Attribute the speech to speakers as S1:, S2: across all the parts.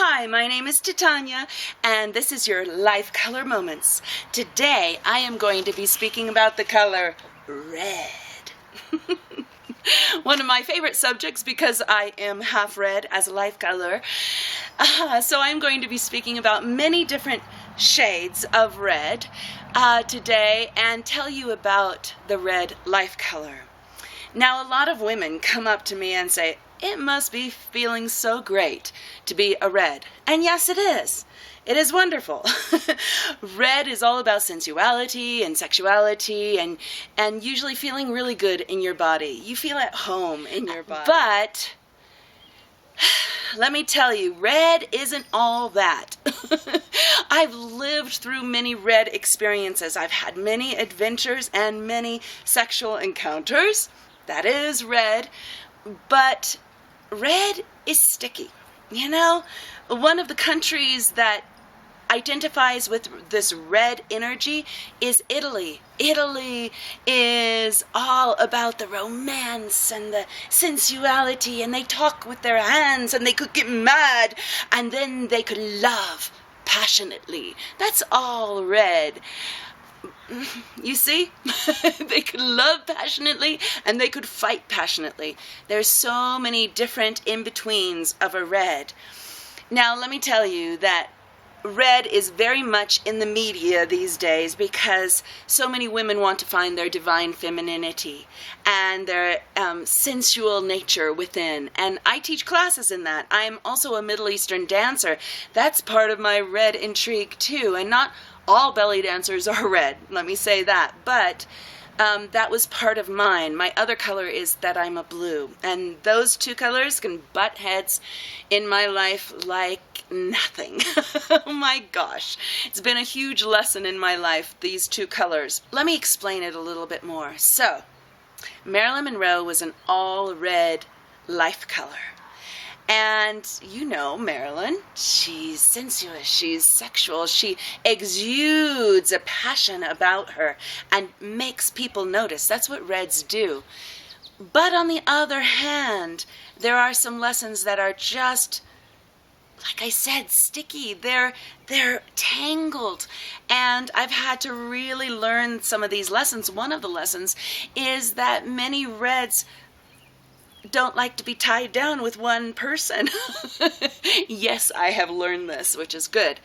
S1: Hi, my name is Titania, and this is your Life Color Moments. Today, I am going to be speaking about the color red. One of my favorite subjects because I am half red as a life color. So I'm going to be speaking about many different shades of red today and tell you about the red life color. Now, a lot of women come up to me and say, "It must be feeling so great to be a red." And yes, it is. It is wonderful. Red is all about sensuality and sexuality and usually feeling really good in your body. You feel at home in your body. But let me tell you, red isn't all that. I've lived through many red experiences. I've had many adventures and many sexual encounters. That is red. But red is sticky. You know, one of the countries that identifies with this red energy is Italy. Italy is all about the romance and the sensuality, and they talk with their hands, and they could get mad, and then they could love passionately. That's all red. You see, they could love passionately and they could fight passionately. There's so many different in-betweens of a red. Now, let me tell you that red is very much in the media these days because so many women want to find their divine femininity and their sensual nature within. And I teach classes in that. I'm also a Middle Eastern dancer. That's part of my red intrigue too. And not all belly dancers are red, let me say that. But that was part of mine. My other color is that I'm a blue. And those two colors can butt heads in my life like nothing. Oh my gosh. It's been a huge lesson in my life, these two colors. Let me explain it a little bit more. So, Marilyn Monroe was an all red life color. And you know Marilyn, she's sensuous, she's sexual, she exudes a passion about her and makes people notice. That's what reds do. But on the other hand, there are some lessons that are just, like I said, sticky. They're tangled. And I've had to really learn some of these lessons. One of the lessons is that many reds don't like to be tied down with one person. Yes, I have learned this, which is good.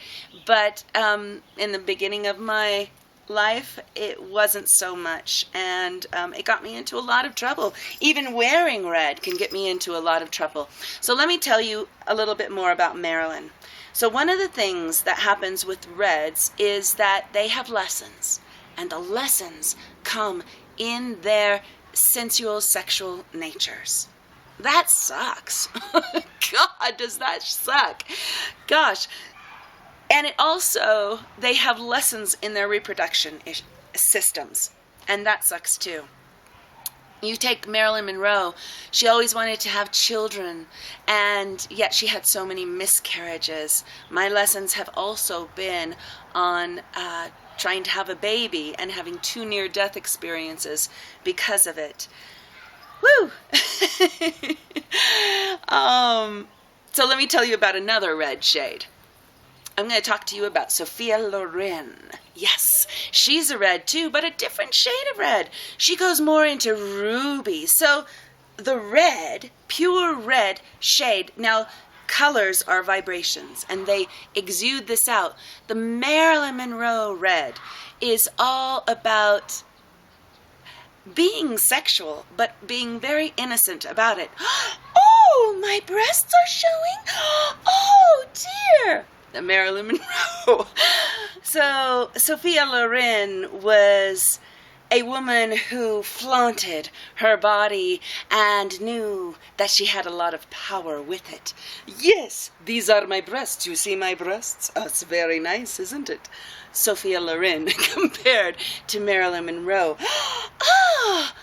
S1: But in the beginning of my life, it wasn't so much. And it got me into a lot of trouble. Even wearing red can get me into a lot of trouble. So let me tell you a little bit more about Marilyn. So one of the things that happens with reds is that they have lessons. And the lessons come in their sensual, sexual natures. That sucks. God, does that suck? Gosh. And it also, they have lessons in their reproduction systems. And that sucks too. You take Marilyn Monroe, she always wanted to have children, and yet she had so many miscarriages. My lessons have also been on trying to have a baby and having 2 near-death experiences because of it. Woo! So let me tell you about another red shade. I'm going to talk to you about Sophia Loren. Yes, she's a red too, but a different shade of red. She goes more into ruby. So the red, pure red shade, now colors are vibrations and they exude this out. The Marilyn Monroe Red is all about being sexual, but being very innocent about it. Oh, my breasts are showing? Oh, dear. The Marilyn Monroe. So, Sophia Loren was a woman who flaunted her body and knew that she had a lot of power with it. Yes, these are my breasts. You see my breasts? Oh, it's very nice, isn't it? Sophia Loren compared to Marilyn Monroe. Ah,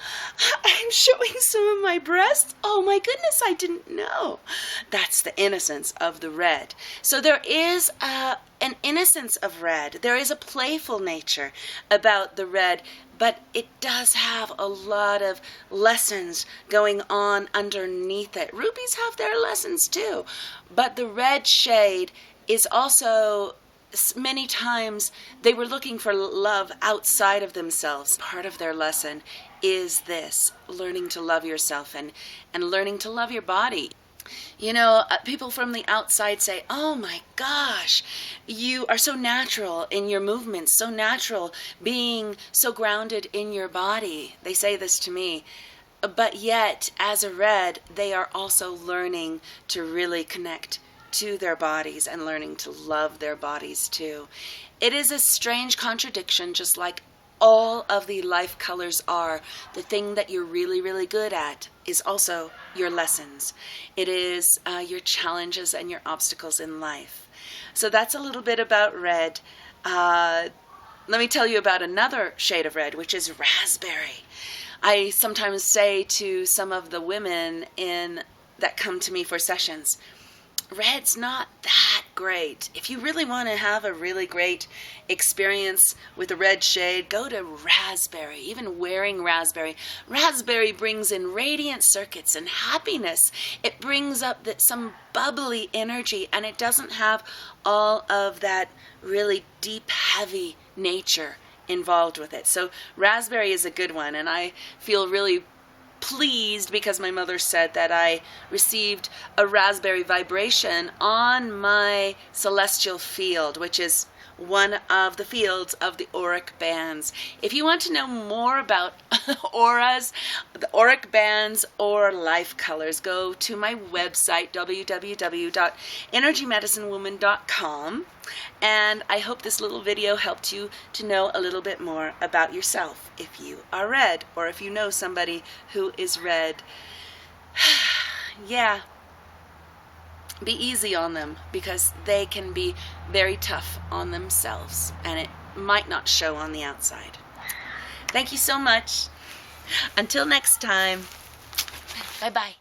S1: I'm showing some of my breasts? Oh my goodness, I didn't know. That's the innocence of the red. So there is an innocence of red. There is a playful nature about the red, but it does have a lot of lessons going on underneath it. Rubies have their lessons too, but the red shade is also, many times they were looking for love outside of themselves. Part of their lesson is this, learning to love yourself and learning to love your body. You know, people from the outside say, oh my gosh, you are so natural in your movements, so natural, being so grounded in your body. They say this to me. But yet, as a red, they are also learning to really connect to their bodies and learning to love their bodies too. It is a strange contradiction, just like all of the life colors are. The thing that you're really, really good at is also your lessons. It is your challenges and your obstacles in life. So that's a little bit about red. Let me tell you about another shade of red, which is raspberry. I sometimes say to some of the women that come to me for sessions, red's not that great. If you really want to have a really great experience with a red shade, go to raspberry. Even wearing raspberry. Raspberry brings in radiant circuits and happiness. It brings up some bubbly energy, and it doesn't have all of that really deep, heavy nature involved with it. So raspberry is a good one, and I feel really pleased because my mother said that I received a raspberry vibration on my celestial field, which is one of the fields of the auric bands. If you want to know more about auras, the auric bands, or life colors, go to my website, www.energymedicinewoman.com, and I hope this little video helped you to know a little bit more about yourself if you are red, or if you know somebody who is red. Yeah. Be easy on them, because they can be very tough on themselves, and it might not show on the outside. Thank you so much. Until next time. Bye-bye.